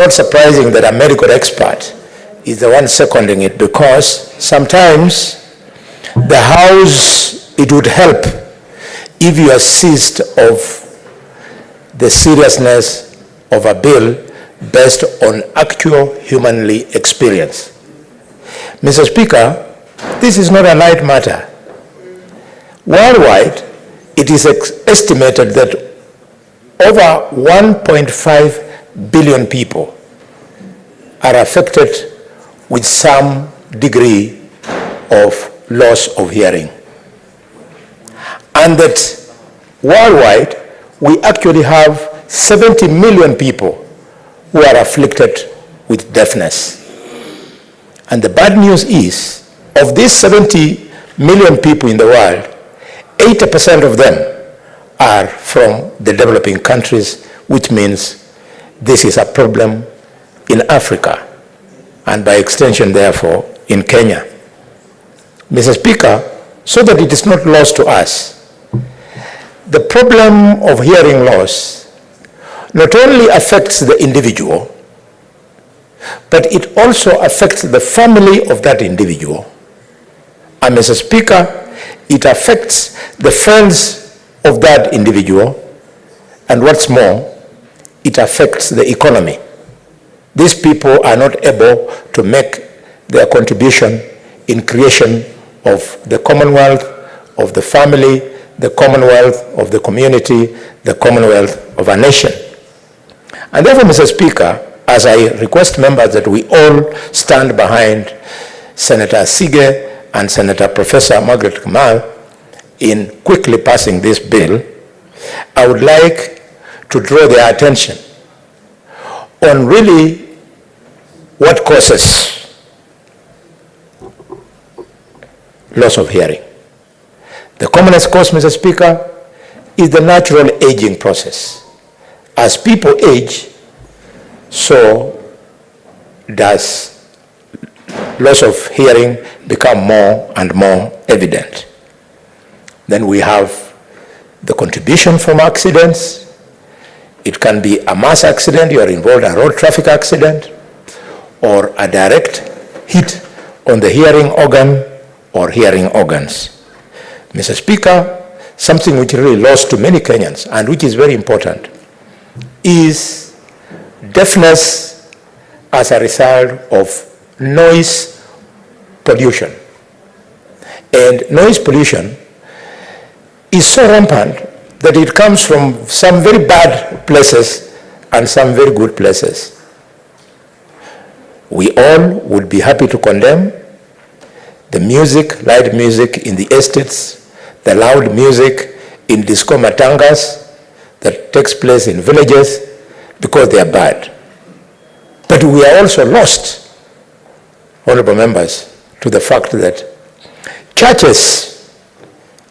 Not surprising that a medical expert is the one seconding it, because sometimes the House, it would help if you assist of the seriousness of a bill based on actual humanly experience. Mr. Speaker, this is not a light matter. Worldwide, it is estimated that over 1.5 billion people are affected with some degree of loss of hearing. And that worldwide, we actually have 70 million people who are afflicted with deafness. And the bad news is, of these 70 million people in the world, 80% of them are from the developing countries, which means this is a problem in Africa, and by extension, therefore, in Kenya. Mr. Speaker, so that it is not lost to us, the problem of hearing loss not only affects the individual, but it also affects the family of that individual. And Mr. Speaker, it affects the friends of that individual, and what's more, it affects the economy. These people are not able to make their contribution in creation of the commonwealth, of the family, the commonwealth of the community, the commonwealth of a nation. And therefore, Mr. Speaker, as I request members that we all stand behind Senator Sige and Senator Professor Margaret Kamal in quickly passing this bill, I would like to draw their attention on really what causes loss of hearing. The commonest cause, Mr. Speaker, is the natural aging process. As people age, so does loss of hearing become more and more evident. Then we have the contribution from accidents. It can be a mass accident, you are involved in a road traffic accident, or a direct hit on the hearing organ or hearing organs. Mr. Speaker, something which really lost to many Kenyans and which is very important is deafness as a result of noise pollution. And noise pollution is so rampant that it comes from some very bad places and some very good places. We all would be happy to condemn the music, loud music in the estates, the loud music in disco matangas that takes place in villages, because they are bad. But we are also lost, honorable members, to the fact that churches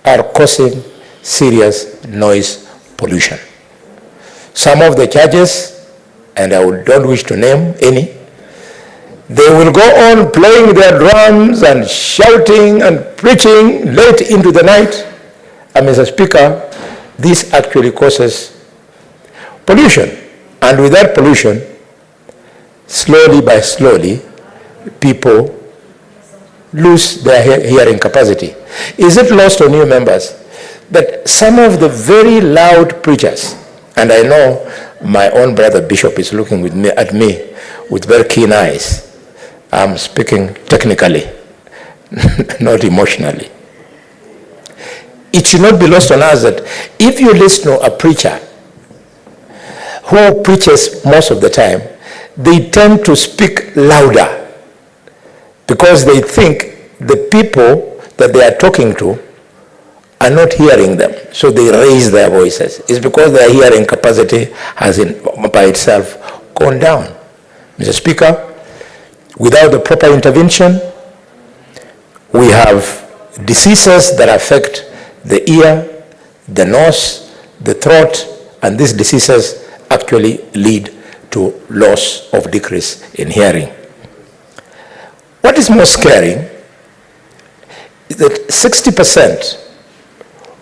are causing serious noise pollution. Some of the churches, and I don't wish to name any, they will go on playing their drums and shouting and preaching late into the night. And Mr. Speaker, this actually causes pollution. And with that pollution, slowly by slowly, people lose their hearing capacity. Is it lost on you, members, that some of the very loud preachers, and I know my own brother Bishop is looking at me with very keen eyes. I'm speaking technically, not emotionally. It should not be lost on us that if you listen to a preacher who preaches most of the time, they tend to speak louder because they think the people that they are talking to are not hearing them. So they raise their voices. It's because their hearing capacity has by itself gone down. Mr. Speaker, without the proper intervention, we have diseases that affect the ear, the nose, the throat, and these diseases actually lead to loss of decrease in hearing. What is more scary is that 60%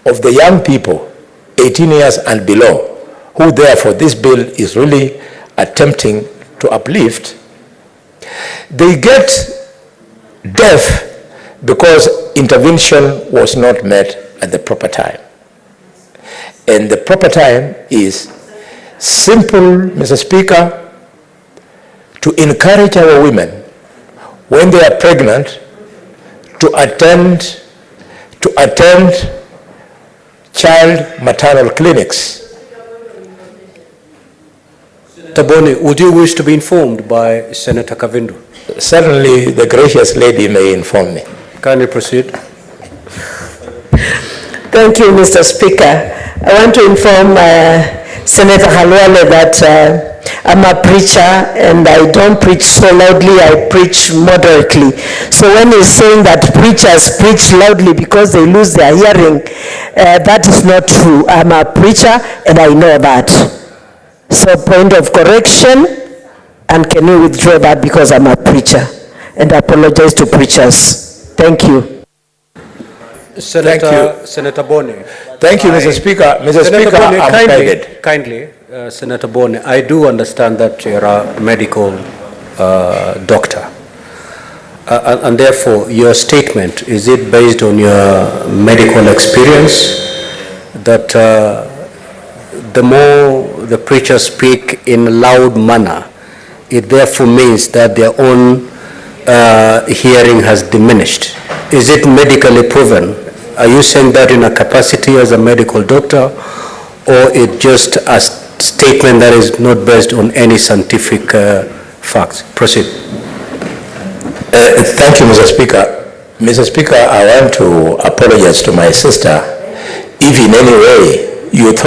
of the young people, 18 years and below, who therefore this bill is really attempting to uplift, they get deaf because intervention was not met at the proper time. And the proper time is simple, Mr. Speaker, to encourage our women when they are pregnant to attend child maternal clinics. Tabone, would you wish to be informed by Senator Kavindu? Certainly, the gracious lady may inform me. Kindly proceed. Thank you, Mr. Speaker. I want to inform Senator Khalwale that I'm a preacher and I don't preach so loudly, I preach moderately. So when he's saying that preachers preach loudly because they lose their hearing, that is not true. I'm a preacher and I know that. So point of correction, and can you withdraw that because I'm a preacher? And I apologize to preachers. Thank you. Senator Bone. Thank you, Mr. Speaker. Mr. Senator Speaker, Bone, I'm kindly, Senator Bone, I do understand that you're a medical doctor. And therefore, your statement, is it based on your medical experience that the more the preachers speak in a loud manner, it therefore means that their own hearing has diminished? Is it medically proven? Are you saying that in a capacity as a medical doctor, or it just a statement that is not based on any scientific facts? Proceed. Thank you, Mr. Speaker. Mr. Speaker, I want to apologize to my sister if in any way you thought